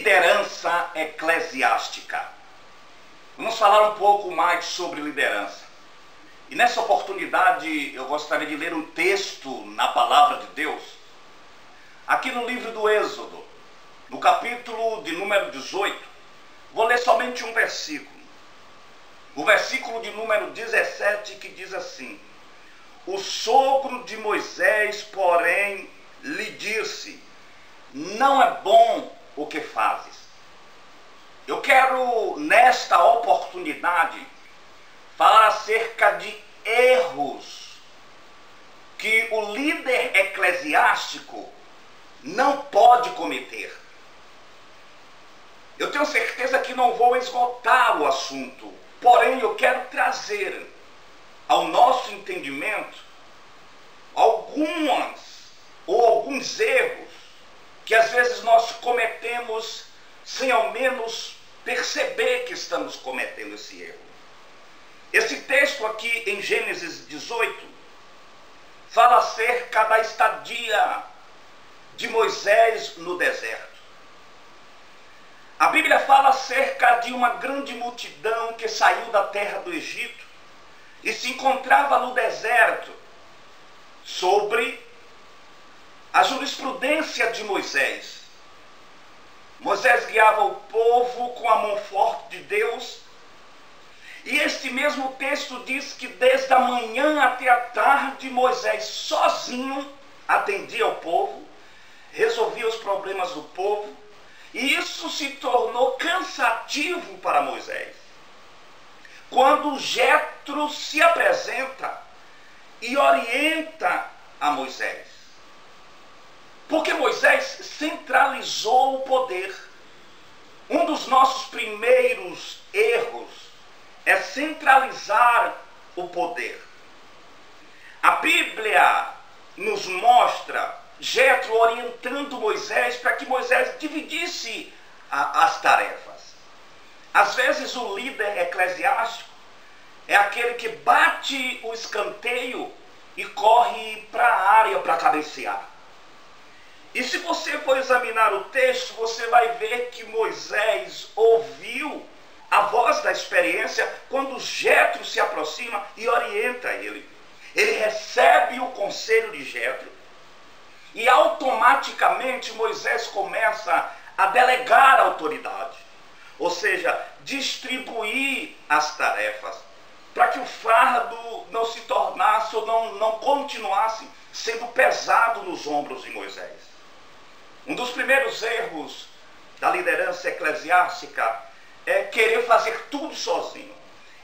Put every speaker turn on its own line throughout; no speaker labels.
Liderança eclesiástica. Vamos falar um pouco mais sobre liderança. E nessa oportunidade eu gostaria de ler um texto na palavra de Deus, aqui no livro do Êxodo, no capítulo de número 18. Vou ler somente um versículo. O versículo de número 17, que diz assim: O sogro de Moisés, porém, lhe disse: Não é bom o que fazes. Eu quero, nesta oportunidade, falar acerca de erros que o líder eclesiástico não pode cometer. Eu tenho certeza que não vou esgotar o assunto, porém eu quero trazer ao nosso entendimento alguns erros que às vezes nós cometemos sem ao menos perceber que estamos cometendo esse erro. Esse texto aqui em Gênesis 18 fala acerca da estadia de Moisés no deserto. A Bíblia fala acerca de uma grande multidão que saiu da terra do Egito e se encontrava no deserto sobre a jurisprudência de Moisés. Moisés guiava o povo com a mão forte de Deus. E este mesmo texto diz que desde a manhã até a tarde, Moisés sozinho atendia ao povo, resolvia os problemas do povo. E isso se tornou cansativo para Moisés. Quando Jetro se apresenta e orienta a Moisés. Porque Moisés centralizou o poder. Um dos nossos primeiros erros é centralizar o poder. A Bíblia nos mostra Jetro orientando Moisés para que Moisés dividisse as tarefas. Às vezes o líder eclesiástico é aquele que bate o escanteio e corre para a área para cabecear. E se você for examinar o texto, você vai ver que Moisés ouviu a voz da experiência quando Jetro se aproxima e orienta ele. Ele recebe o conselho de Jetro e automaticamente Moisés começa a delegar a autoridade. Ou seja, distribuir as tarefas para que o fardo não se tornasse ou não continuasse sendo pesado nos ombros de Moisés. Um dos primeiros erros da liderança eclesiástica é querer fazer tudo sozinho,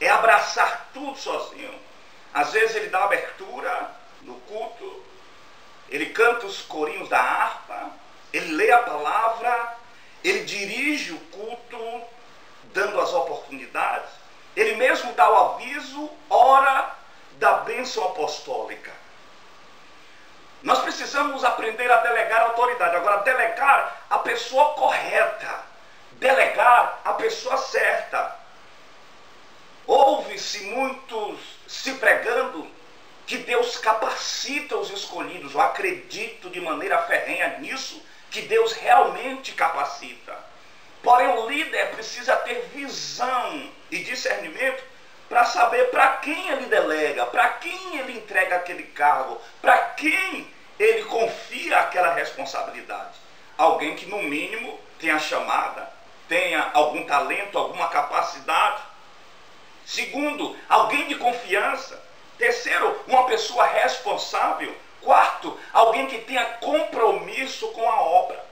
é abraçar tudo sozinho. Às vezes ele dá abertura no culto, ele canta os corinhos da harpa, ele lê a palavra, ele dirige o culto, dando as oportunidades, ele mesmo dá o aviso, ora da bênção apostólica. Nós precisamos aprender a delegar a autoridade. Agora, delegar a pessoa correta. Delegar a pessoa certa. Ouve-se muitos se pregando que Deus capacita os escolhidos. Eu acredito de maneira ferrenha nisso, que Deus realmente capacita. Porém, o líder precisa ter visão e discernimento para saber para quem ele delega, para quem ele entrega aquele cargo, para quem ele confia aquela responsabilidade. Alguém que no mínimo tenha chamada, tenha algum talento, alguma capacidade. Segundo, alguém de confiança. Terceiro, uma pessoa responsável. Quarto, alguém que tenha compromisso com a obra.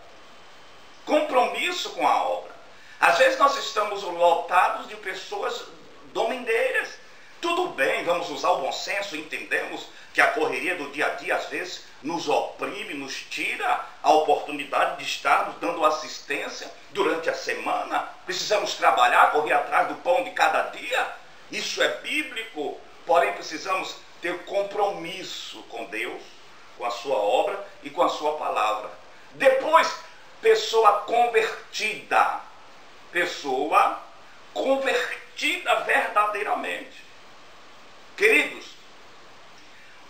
Compromisso com a obra. Às vezes nós estamos lotados de pessoas domindeiras. Tudo bem, vamos usar o bom senso, entendemos que a correria do dia a dia às vezes nos oprime, nos tira a oportunidade de estarmos dando assistência durante a semana. Precisamos trabalhar, correr atrás do pão de cada dia. Isso é bíblico, porém precisamos ter compromisso com Deus, com a sua obra e com a sua palavra. Depois, pessoa convertida. Pessoa convertida verdadeiramente. Queridos,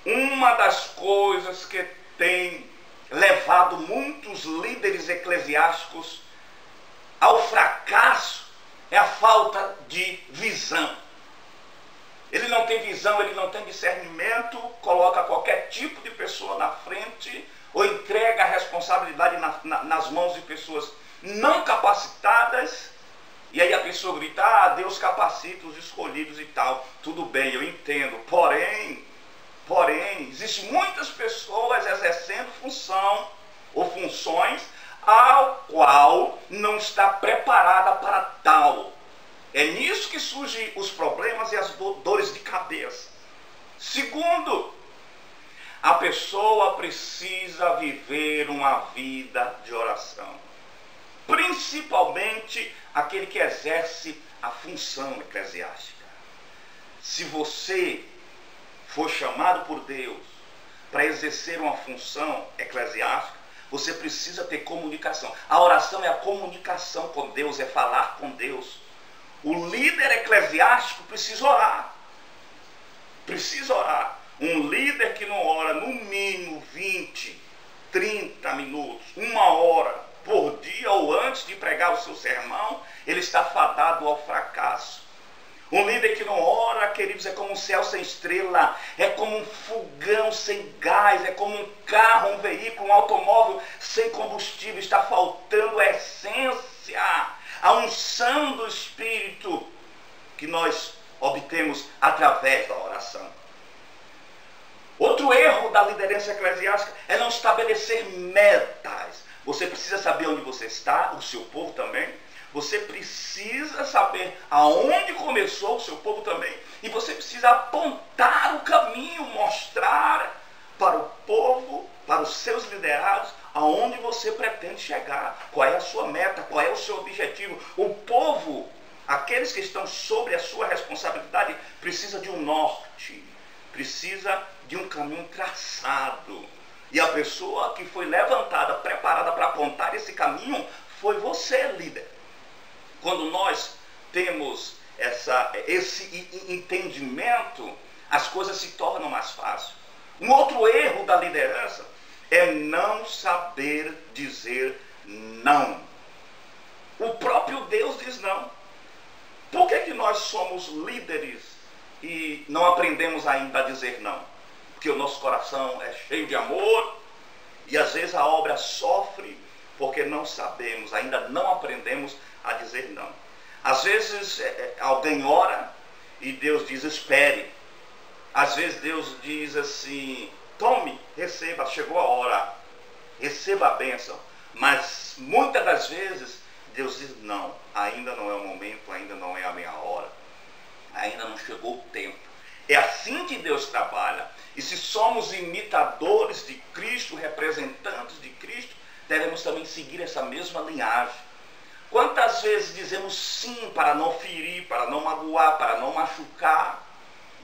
uma das coisas que tem levado muitos líderes eclesiásticos ao fracasso é a falta de visão. Ele não tem visão, ele não tem discernimento, coloca qualquer tipo de pessoa na frente ou entrega a responsabilidade nas mãos de pessoas não capacitadas. E aí a pessoa grita, Deus capacita os escolhidos e tal. Tudo bem, eu entendo. Porém, existem muitas pessoas exercendo função ou funções ao qual não está preparada para tal. É nisso que surgem os problemas e as dores de cabeça. Segundo, a pessoa precisa viver uma vida de oração. Principalmente aquele que exerce a função eclesiástica. Se você for chamado por Deus para exercer uma função eclesiástica, você precisa ter comunicação. A oração é a comunicação com Deus, é falar com Deus. O líder eclesiástico precisa orar. Precisa orar. Um líder que não ora no mínimo 20, 30 minutos, 1 hora por dia ou antes de pregar o seu sermão, ele está fadado ao fracasso. Um líder que não ora, queridos, é como um céu sem estrela, é como um fogão sem gás, é como um carro, um veículo, um automóvel sem combustível. Está faltando a essência, a unção do Espírito que nós obtemos através da oração. Outro erro da liderança eclesiástica é não estabelecer metas. Você precisa saber onde você está, o seu povo também. Você precisa saber aonde começou o seu povo também. E você precisa apontar o caminho, mostrar para o povo, para os seus liderados, aonde você pretende chegar. Qual é a sua meta, qual é o seu objetivo. O povo, aqueles que estão sobre a sua responsabilidade, precisa de um norte. Precisa de um caminho traçado. E a pessoa que foi levantada, preparada para apontar esse caminho, foi você, líder. Quando nós temos esse entendimento, as coisas se tornam mais fáceis. Um outro erro da liderança é não saber dizer não. O próprio Deus diz não. Por que nós somos líderes e não aprendemos ainda a dizer não? Porque o nosso coração é cheio de amor e às vezes a obra sofre porque não sabemos, ainda não aprendemos a dizer não. Às vezes alguém ora e Deus diz espere. Às vezes Deus diz assim, tome, receba, chegou a hora, receba a bênção. Mas muitas das vezes Deus diz não, ainda não é o momento, ainda não é a minha hora, ainda não chegou o tempo. É assim que Deus trabalha. E se somos imitadores de Cristo, representantes de Cristo, devemos também seguir essa mesma linhagem. Quantas vezes dizemos sim para não ferir, para não magoar, para não machucar,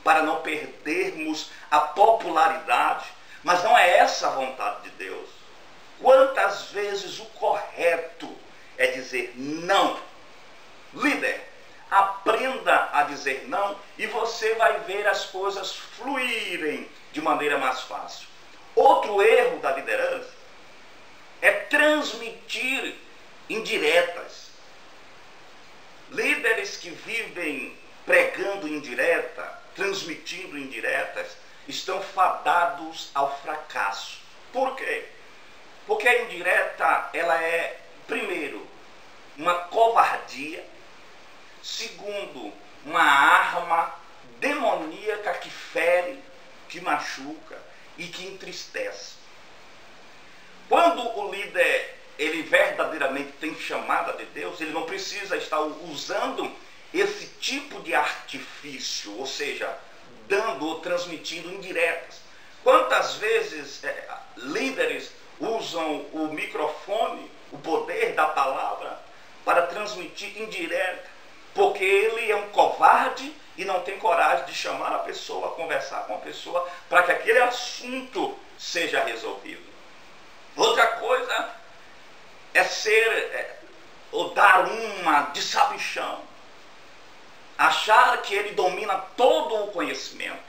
para não perdermos a popularidade, mas não é essa a vontade de Deus. Quantas vezes o correto é dizer não. Líder, aprenda a dizer não e você vai ver as coisas fluírem de maneira mais fácil. Outro erro da liderança é transmitir indiretas. Líderes que vivem pregando indireta, transmitindo indiretas, estão fadados ao fracasso. Por quê? Porque a indireta, ela é, primeiro, uma covardia. Segundo, uma arma demoníaca que fere, que machuca e que entristece. Quando o líder, ele verdadeiramente tem chamada de Deus, ele não precisa estar usando esse tipo de artifício, ou seja, dando ou transmitindo indiretas. Quantas vezes líderes usam o microfone, o poder da palavra, para transmitir indireta, porque ele é um covarde e não tem coragem de chamar a pessoa, conversar com a pessoa, para que aquele assunto seja resolvido. Outra coisa é ser, ou dar uma de sabichão, achar que ele domina todo o conhecimento.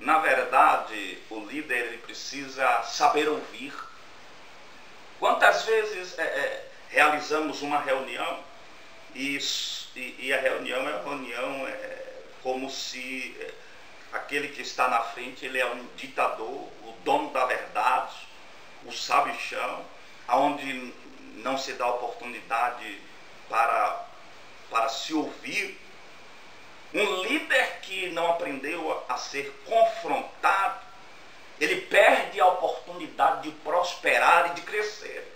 Na verdade, o líder ele precisa saber ouvir. Quantas vezes realizamos uma reunião e a reunião é uma reunião como se aquele que está na frente, ele é um ditador, o dono da verdade, o sabichão, aonde não se dá oportunidade para se ouvir. Um líder que não aprendeu a ser confrontado, ele perde a oportunidade de prosperar e de crescer.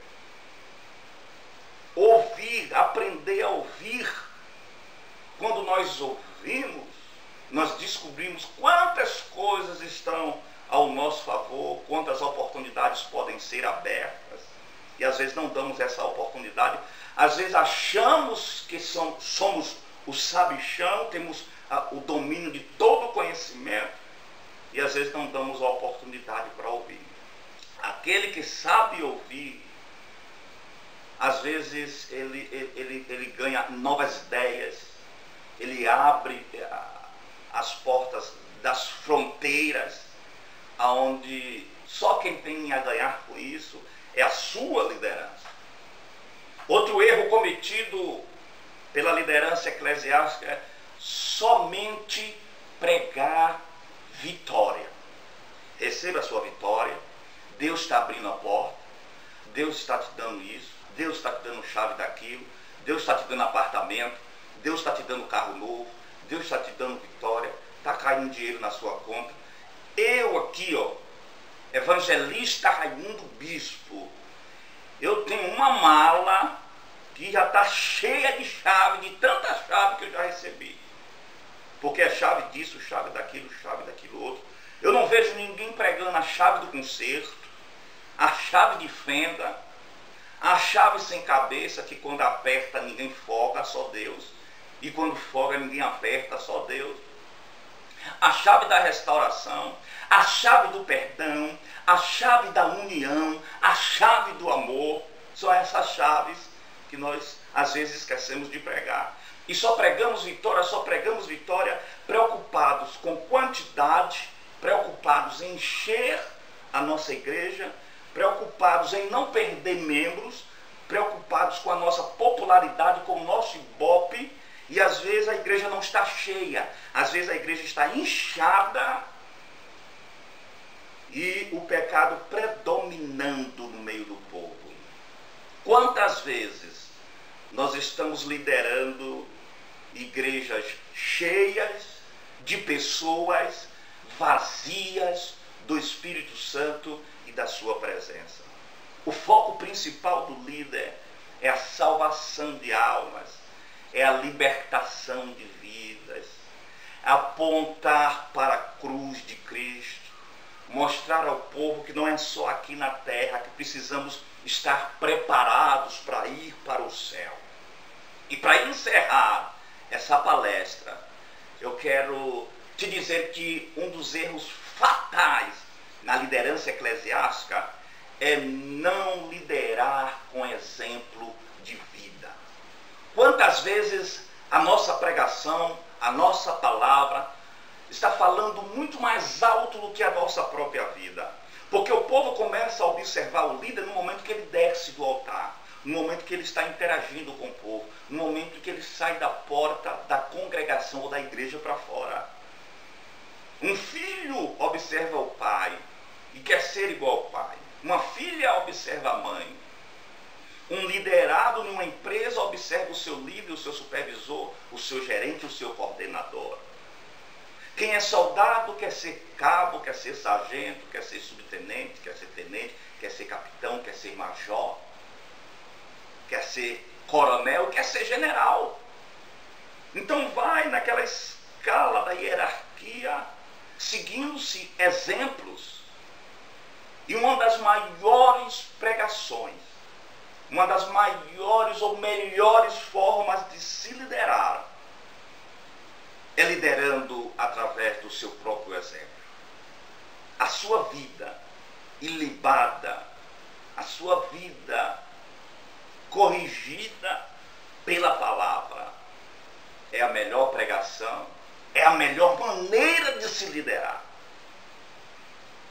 Ouvir, aprender a ouvir. Quando nós ouvimos, nós descobrimos quantas coisas estão ao nosso favor, quantas oportunidades podem ser abertas. E às vezes não damos essa oportunidade. Às vezes achamos que somos o sabichão, temos o domínio de todo o conhecimento. E às vezes não damos a oportunidade para ouvir. Aquele que sabe ouvir, às vezes ele ganha novas ideias, ele abre as portas das fronteiras, aonde só quem tem a ganhar com isso é a sua liderança. Outro erro cometido pela liderança eclesiástica é somente pregar vitória. Receba a sua vitória, Deus está abrindo a porta, Deus está te dando isso, Deus está te dando chave daquilo, Deus está te dando apartamento, Deus está te dando carro novo, Deus está te dando vitória, está caindo dinheiro na sua conta. Eu aqui, evangelista Raimundo Bispo, eu tenho uma mala que já está cheia de chave, de tanta chave que eu já recebi. Porque é chave disso, chave daquilo outro. Eu não vejo ninguém pregando a chave do conserto, a chave de fenda, a chave sem cabeça, que quando aperta ninguém folga, só Deus. E quando folga ninguém aperta, só Deus. A chave da restauração, a chave do perdão, a chave da união, a chave do amor. São essas chaves que nós às vezes esquecemos de pregar. E só pregamos vitória preocupados com quantidade, preocupados em encher a nossa igreja, preocupados em não perder membros, preocupados com a nossa popularidade, com o nosso ibope, e às vezes a igreja não está cheia, às vezes a igreja está inchada e o pecado predominando no meio do povo. Quantas vezes nós estamos liderando igrejas cheias de pessoas vazias do Espírito Santo e da sua presença? O foco principal do líder é a salvação de almas, é a libertação de vidas, apontar para a cruz de Cristo, mostrar ao povo que não é só aqui na terra que precisamos estar preparados para ir para o céu. E para encerrar essa palestra, eu quero te dizer que um dos erros fatais na liderança eclesiástica é não liderar com exemplo de vida. Quantas vezes a nossa pregação, a nossa palavra está falando muito mais alto do que a nossa própria vida? Porque o povo começa a observar o líder no momento que ele desce do altar, no momento que ele está interagindo com o povo, no momento que ele sai da porta da congregação ou da igreja para fora. Um filho observa o pai e quer ser igual ao pai. Uma filha observa a mãe. Um liderado numa empresa observa o seu líder, o seu supervisor, o seu gerente, o seu coordenador. Quem é soldado quer ser cabo, quer ser sargento, quer ser subtenente, quer ser tenente, quer ser capitão, quer ser major, quer ser coronel, quer ser general. Então vai naquela escala da hierarquia, seguindo-se exemplos. E uma das maiores pregações, uma das maiores ou melhores formas de se liderar é liderando através do seu próprio exemplo. A sua vida ilibada, a sua vida corrigida pela palavra é a melhor pregação, é a melhor maneira de se liderar.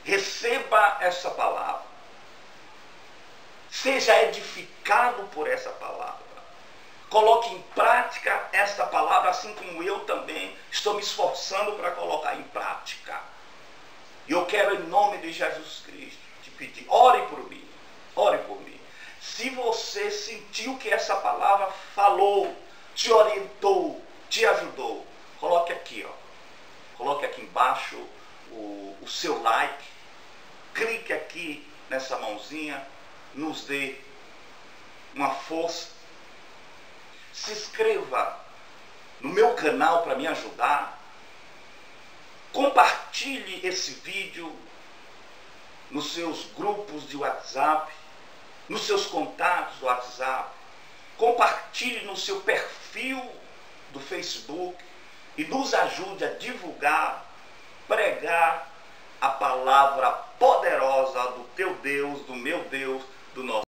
Receba essa palavra. Seja edificado por essa palavra. Coloque em prática esta palavra, assim como eu também estou me esforçando para colocar em prática. E eu quero, em nome de Jesus Cristo, te pedir, ore por mim. Ore por mim. Se você sentiu que essa palavra falou, te orientou, te ajudou, coloque aqui, ó. Coloque aqui embaixo o seu like. Clique aqui nessa mãozinha. Nos dê uma força. Se inscreva no meu canal para me ajudar. Compartilhe esse vídeo nos seus grupos de WhatsApp, nos seus contatos do WhatsApp. Compartilhe no seu perfil do Facebook e nos ajude a divulgar, pregar a palavra poderosa do teu Deus, do meu Deus,